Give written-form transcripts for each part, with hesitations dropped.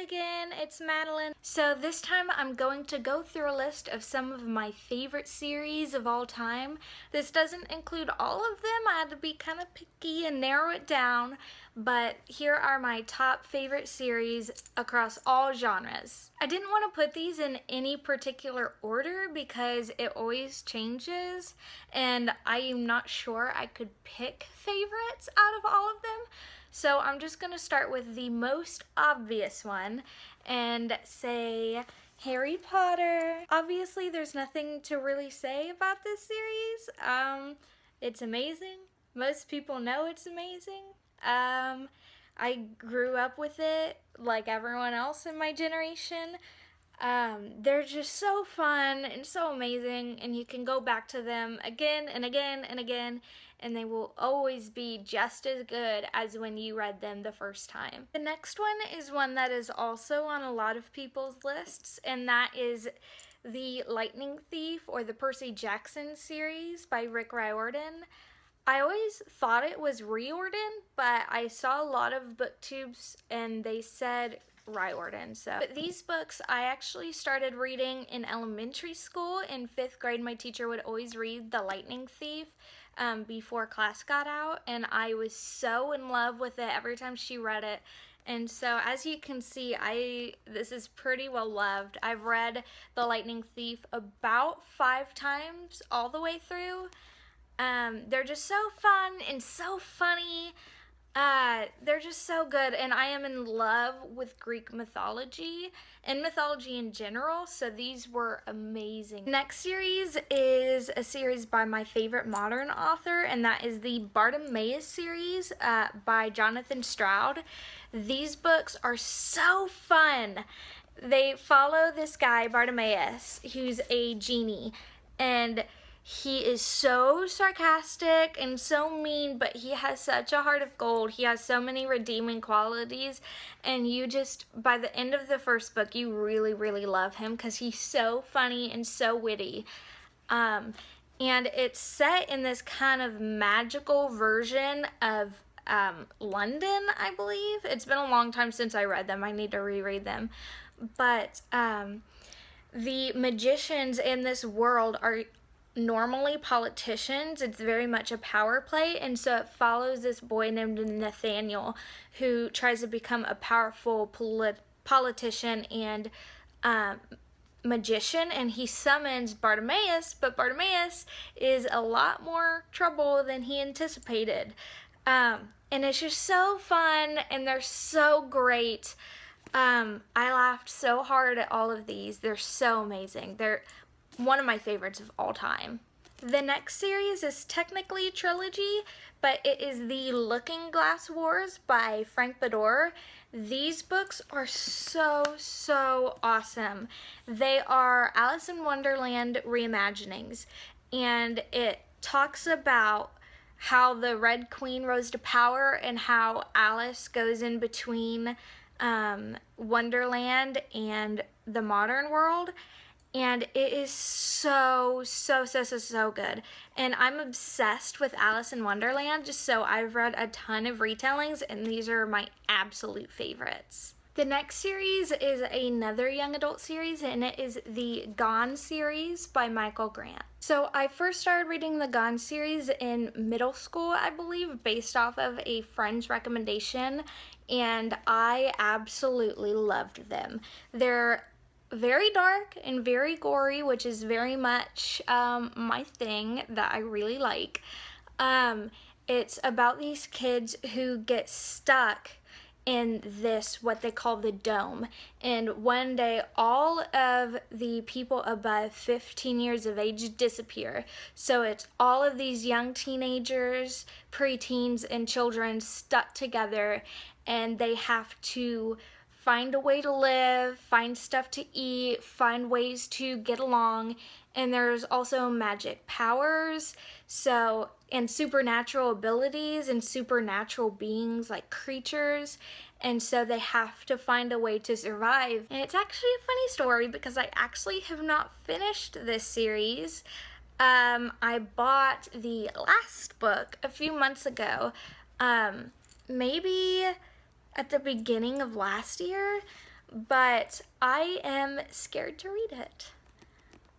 again, it's Madeline. So this time I'm going to go through a list of some of my favorite series of all time. This doesn't include all of them. I had to be kind of picky and narrow it down, but here are my top favorite series across all genres. I didn't want to put these in any particular order because it always changes and I am not sure I could pick favorites out of all of them. So I'm just going to start with the most obvious one and say Harry Potter. Obviously there's nothing to really say about this series. It's amazing. Most people know it's amazing. I grew up with it like everyone else in my generation. They're just so fun and so amazing, and you can go back to them again and again and again, and they will always be just as good as when you read them the first time. The next one is one that is also on a lot of people's lists, and that is the Lightning Thief or the Percy Jackson series by Rick Riordan. I always thought it was Riordan, but I saw a lot of booktubes and they said Riordan. But these books I actually started reading in elementary school. In 5th grade, my teacher would always read The Lightning Thief before class got out, and I was so in love with it every time she read it. And so as you can see, this is pretty well loved. I've read The Lightning Thief about 5 times all the way through. They're just so fun and so funny. They're just so good, and I am in love with Greek mythology and mythology in general, so these were amazing. Next series is a series by my favorite modern author, and that is the Bartimaeus series by Jonathan Stroud. These books are so fun. They follow this guy, Bartimaeus, who's a genie, and he is so sarcastic and so mean, but he has such a heart of gold. He has so many redeeming qualities, and you just, by the end of the first book, you really, really love him because he's so funny and so witty. And it's set in this kind of magical version of London, I believe. It's been a long time since I read them. I need to reread them. But the magicians in this world are normally politicians. It's very much a power play, and so it follows this boy named Nathaniel who tries to become a powerful politician and magician, and he summons Bartimaeus, but Bartimaeus is a lot more trouble than he anticipated. And it's just so fun, and they're so great. I laughed so hard at all of these. They're so amazing. They're one of my favorites of all time. The next series is technically a trilogy, but it is the Looking Glass Wars by Frank Bador. These books are so awesome. They are Alice in Wonderland reimaginings, and it talks about how the Red Queen rose to power and how Alice goes in between Wonderland and the modern world. And it is so good. And I'm obsessed with Alice in Wonderland, just so I've read a ton of retellings, and these are my absolute favorites. The next series is another young adult series, and it is the Gone series by Michael Grant. So I first started reading the Gone series in middle school, I believe, based off of a friend's recommendation, and I absolutely loved them. They're very dark and very gory, which is very much my thing that I really like. It's about these kids who get stuck in this, what they call the dome, and one day all of the people above 15 years of age disappear. So it's all of these young teenagers, preteens, and children stuck together, and they have to find a way to live, find stuff to eat, find ways to get along, and there's also magic powers, and supernatural abilities and supernatural beings like creatures, and so they have to find a way to survive. And it's actually a funny story because I actually have not finished this series. I bought the last book a few months ago, maybe at the beginning of last year, but I am scared to read it.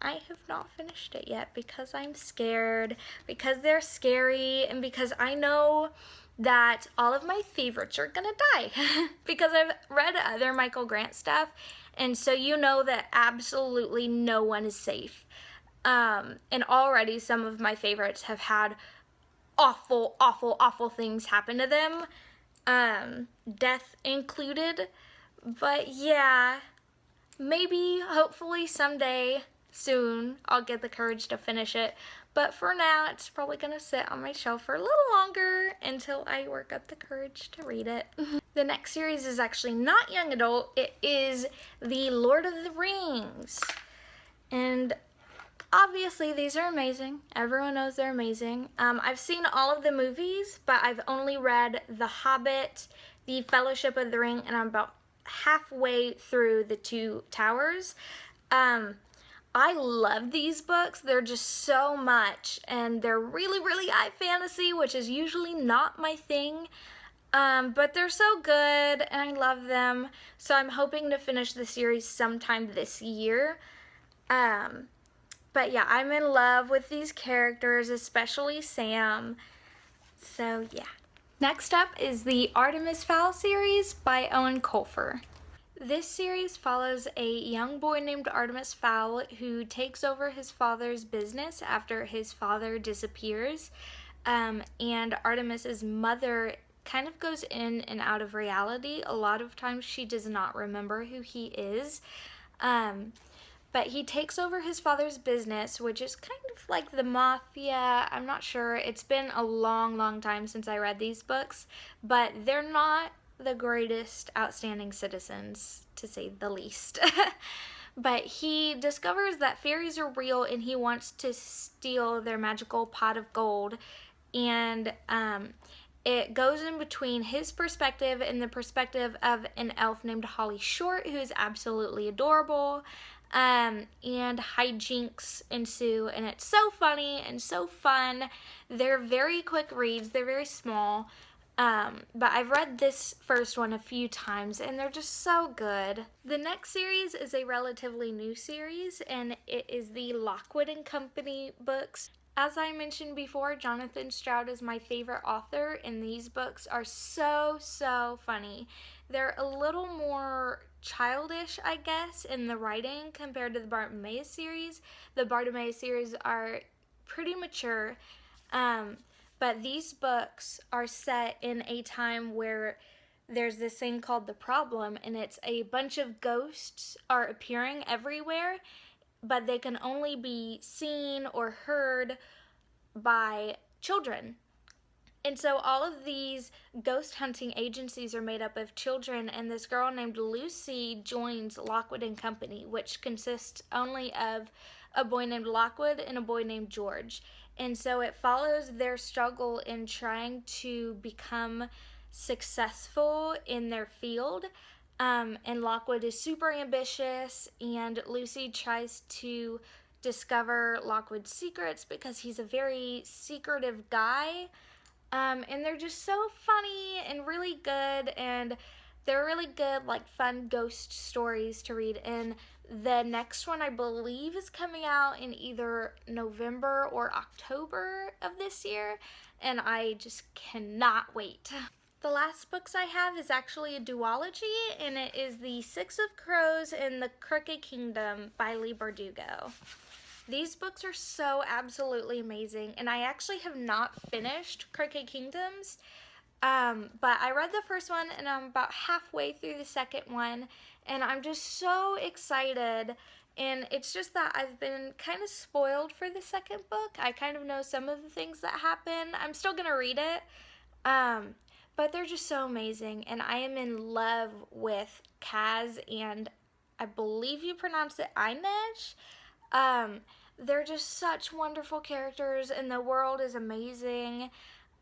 I have not finished it yet because I'm scared, because they're scary, and because I know that all of my favorites are gonna die because I've read other Michael Grant stuff, and so you know that absolutely no one is safe. And already some of my favorites have had awful, awful, awful things happen to them, death included. But yeah, maybe, hopefully someday soon I'll get the courage to finish it. But for now, it's probably gonna sit on my shelf for a little longer until I work up the courage to read it. The next series is actually not young adult. It is The Lord of the Rings. And obviously these are amazing. Everyone knows they're amazing. I've seen all of the movies, but I've only read The Hobbit, The Fellowship of the Ring, and I'm about halfway through The Two Towers. I love these books. They're just so much, and they're really, really high fantasy, which is usually not my thing. But they're so good, and I love them. So I'm hoping to finish the series sometime this year. But yeah, I'm in love with these characters, especially Sam. So yeah. Next up is the Artemis Fowl series by Owen Colfer. This series follows a young boy named Artemis Fowl who takes over his father's business after his father disappears. And Artemis's mother kind of goes in and out of reality. A lot of times she does not remember who he is. But he takes over his father's business, which is kind of like the mafia. I'm not sure. It's been a long, long time since I read these books, but they're not the greatest outstanding citizens, to say the least. But he discovers that fairies are real and he wants to steal their magical pot of gold. And it goes in between his perspective and the perspective of an elf named Holly Short, who is absolutely adorable. And hijinks ensue, and it's so funny and so fun. They're very quick reads. They're very small. But I've read this first one a few times, and they're just so good. The next series is a relatively new series, and it is the Lockwood and Company books. As I mentioned before, Jonathan Stroud is my favorite author, and these books are so, so funny. They're a little more childish, I guess, in the writing compared to the Bartimaeus series. The Bartimaeus series are pretty mature, but these books are set in a time where there's this thing called the problem, and it's a bunch of ghosts are appearing everywhere, but they can only be seen or heard by children. And so all of these ghost hunting agencies are made up of children, and this girl named Lucy joins Lockwood and Company, which consists only of a boy named Lockwood and a boy named George. And so it follows their struggle in trying to become successful in their field. And Lockwood is super ambitious, and Lucy tries to discover Lockwood's secrets because he's a very secretive guy. And they're just so funny and really good, and they're really good, like, fun ghost stories to read. And the next one, I believe, is coming out in either November or October of this year, and I just cannot wait. The last books I have is actually a duology, and it is The Six of Crows and The Crooked Kingdom by Leigh Bardugo. These books are so absolutely amazing, and I actually have not finished Crooked Kingdoms, but I read the first one, and I'm about halfway through the second one, and I'm just so excited. And it's just that I've been kind of spoiled for the second book. I kind of know some of the things that happen. I'm still gonna read it, but they're just so amazing, and I am in love with Kaz, and I believe you pronounce it Inej. They're just such wonderful characters, and the world is amazing,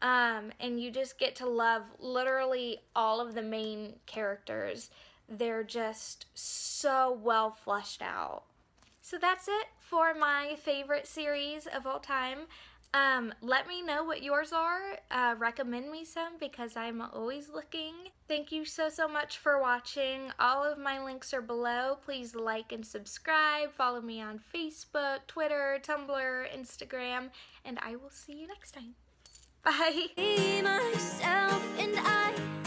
and you just get to love literally all of the main characters. They're just so well fleshed out. So that's it for my favorite series of all time. Let me know what yours are. Recommend me some because I'm always looking. Thank you so much for watching. All of my links are below. Please like and subscribe. Follow me on Facebook, Twitter, Tumblr, Instagram, and I will see you next time. Bye. Be myself and I